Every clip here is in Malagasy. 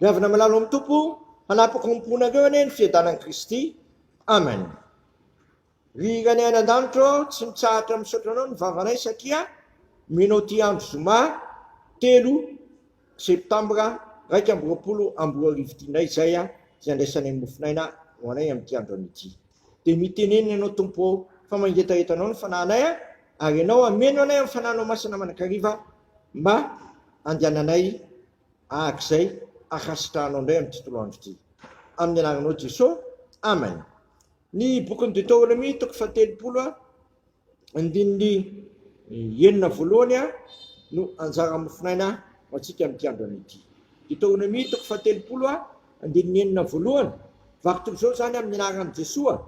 Ravina malalo amin'ny tompo, hanapaka ompona ireo ane ny fiadanan'i Kristy. Amen. Ry gany any an-danitro, tsy mitsahatra misaotra anao ny vavanay satria menao ty andro zoma 3 septambra 2024 tinay zay zay andraisanay mofinaina ho anay amin'ity andro an'ity. Dia mitenenina ianao tompo fa mangetaheta-nao ny fananay ary ianao ameno anay amin'ny fananao masina manakariva mba andehananay ahak'izay akasitrahanao indray amin'ny tontolo andro ity. Amin'ny anaranao Jesosy, amen. Ny bokin'ny Deutéronomie toko 17 andininy 9 no anjara mofinaina ho antsika amin'ity andro an'ity. Deutéronomie toko 17 andininy 9 vakitolo zao zany amin'ny anaran'i Jesosy.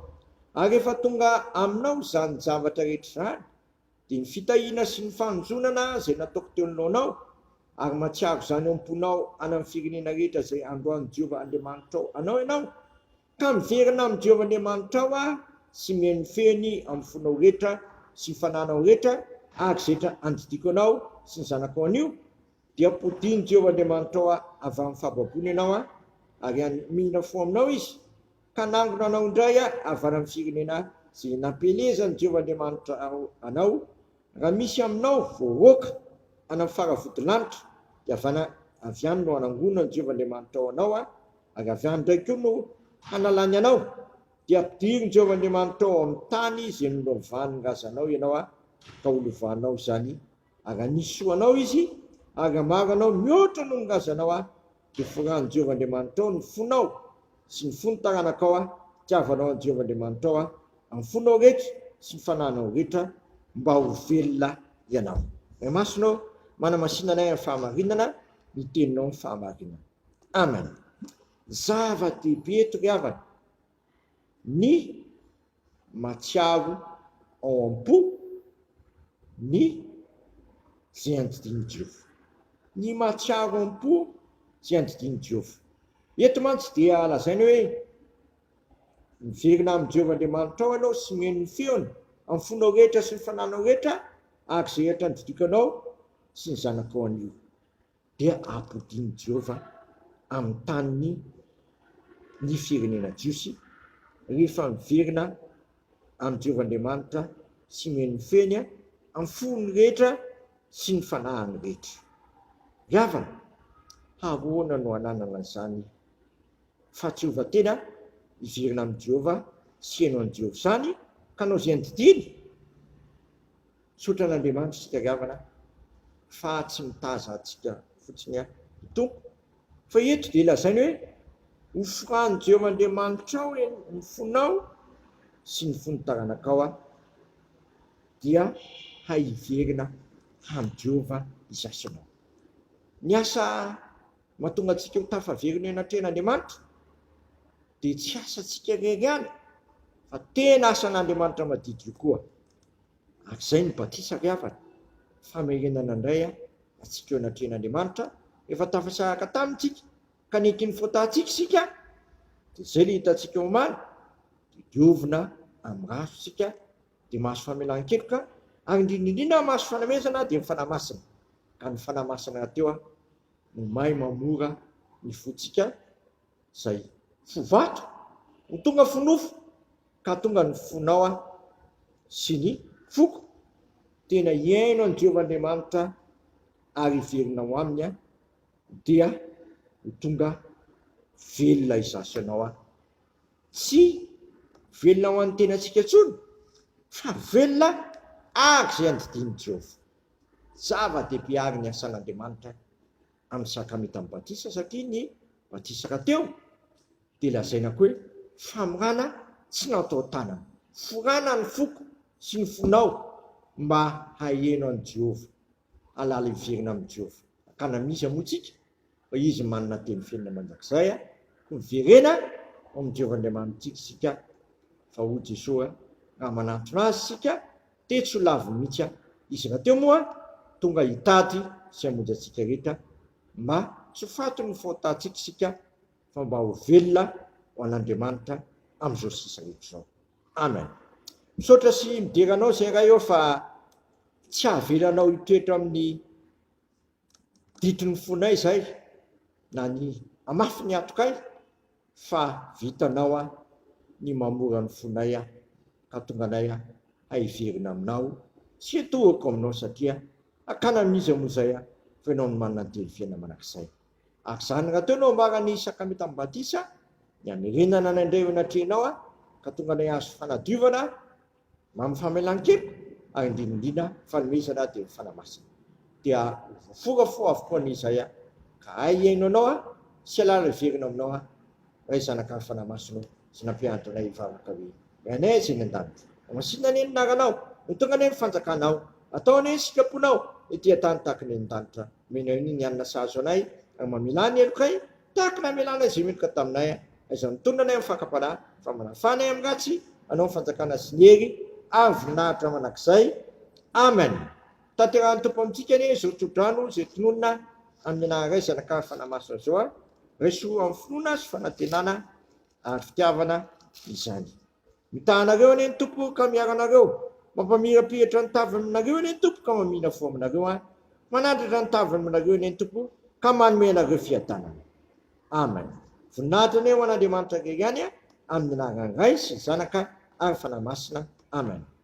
Ary rehefa tonga aminao zany zavatra rehetra zany, dia ny fitahiana sy ny fanjonana zay nataoko teo anoloanao ary matsiaro zany eo am-ponao any amin'ny firenena rehetra zay androany Jehovah Andriamanitra anao ianao, ka miverina amin'ny Jehovah Andriamanitra sy mihaino fehiny amin'ny fonao rehetra sy fananao rehetra ary zetra andidiko anao sy ny zanako anio, dia podiny Jehovah Andriamanitra avy amin'ny fahababony ianao ary mihina fo aminao izy, ka nangona anao indray avy any amin'ny firenena zay nampelezany Jehovah Andriamanitra anao, raha misy aminao voaroaka any amin'ny faravodilanitra dia avy any no hanangonany Jehovah Andriamanitra anao ary avy any indray koa no hanalany anao, dia ampidiriny Jehovah Andriamanitra ao amin'ny tany izay nolovany razanao ianao ka holovanao zany ary anisoanao izy ary amaro anao mihoatra no nirazanao dia forany Jehovah Andriamanitra ny fonao sy ny fony taranakao tiavanao an Jehovah Andriamanitra amin'ny fonao rehetra sy ny fananao rehetra mba ho velona ianao. May masonao manamasinanay amin'ny fahamarinana, ny teninao amin'ny fahamarinana. Amen. Zava-dehibe eto ry havana, ny matsiaro ao am-po ny zay andidiny Jehovah. Ny matsiaro ao am-po zay andidiny Jehovah. Eto mantsy dia lazainy hoe miverina amin'ny Jehovah Andriamanitra ao ianao sy mihaino ny feony amin'ny fonao rehetra sy ny fananao rehetra ary zay rehetra andidiko anao sy ny zanako anio, dia apodiny Jehovah amin'ny tany ny firenena jiosy rehefa miverina amin'ny Jehovah Andriamanitra sy mihaino ny feony amin'ny fonony rehetra sy ny fanahany rehetra. Ravana, ahoana no ananana izany fahatsovatena hiverina amin'ny Jehovah sy haino an Jehovah zany ka anao zay andidiny? Sotra an'Andriamanitra sika ravana fa tsy mitaza atsika fotsiny tompo, fa eto dia lazainy hoe hofrany Jehovah Andriamanitra ao ny fonao sy ny fony taranakao dia haiverina amin'ny Jehovah izasanao. Ny asa mahatonga antsika ho tafaverina eny an-tren'Andriamanitra dia tsy asantsika irery ihany fa tena asan'Andriamanitra madidi koa. Ary izay ny batisa ry havana, famerenana indray atsika eo an-tren'Andriamanitra efa tafasaraka tamintsika ka nekiny fotantsika sika, dia izay le hitantsika omaly dia diovina amin'ny raso sika dia mahazo famelan-keloka ary indrindrindrindra mahazo fanamezana dia ny fanamasina, ka ny fanamasina teo no mahay mamora ny fotsika zay fovato ho tonga fonofo ka tonga ny fonao sy ny foko. Tena hiaino an Jehovah Andriamanitra ary hiverina ho aminy dia ho tonga velona izasy anao tsy velona ho an'ny tenantsika intsony fa velona ary zay andidiny Jehovah. Zava-dehibe ary ny asan'Andriamanitra amin'ny sakramenta amin'ny batisa satria ny batisa rahateo dia lazaina koa hoe famorana tsy natao tanana, forana ny foko sy ny fonao mba haeno an Jehovah, halala hiverina amin'ny Jehovah. Ka na misy amotsika fa izy manana teny felona mandrakizay miverena amin'ny Jehovah Andriamanitra sika fa ho Jesosy raha manantona azy sika dia tsy ho lavo mihitsy izy rahateo moa tonga hitady sy hamonjy antsika rehetra mba tsy ho faty ny faotantsika sika fa mba ho velona ho an'Andriamanitra amin'izao sisa rehetra izao. Amen. Misaotra sy mideranao zay raha eo fa tsy hahavelanao hitoetra amin'ny ditiny fonay zay na ny amafy ny atokay fa vitanao ny mamora ny fonay ka tonga anay haiverina aminao tsy atohako aminao satria akana mizy moa zay fa ianao no manana telo fiaina manak'izay. Ak'izany raha teo no ambarany sakameta amin'ny batisa ny amerenana n'andray eo anatrenao ka tonga anay azo fanadiovana mamy famelan-keloka ary indrindrindrindra fanomezana dia ny fanamasina. Dia fora fo avokoa n'izay ka aiaino anao sy alala verina aminao ray zanaka ny fanamasinao sy nampianatra anay hivavaka hoe anay zay ny an-danitra amasina ny anaranao ny tonga any ny fanjakanao ataonay ny sikaponao ety tany tahaka ny an-danitra mena iny ny anina sazo anay ary mamela ny elokay tahaka na melana izay meloka taminay izay mitondra anay amin'ny fakapanahy fa manafanay amin'ny ratsy anao ny fanjakana sy ny hery ary voninahitra manak'izay. Amen. Tanterahany tompo amintsika anie zao tsodrano zay tononona amin'ny anaray zanaka fanamasina zao raiso amin'ny finoana sy fanantenana ary fitiavana izany. Mitahanareo anie ny tompo ka miaranareo mampamirapiratra ny tavy aminareo anie ny tompo ka mamina fo aminareo manandratra ny tavy aminareo anie ny tompo ka manome anareo fiadanana. Amen. Voninahitra anie ho an'Andriamanitra rery ihany amin'ny anaran'ny Ray sy ny Zanaka ary fanamasina. Amen.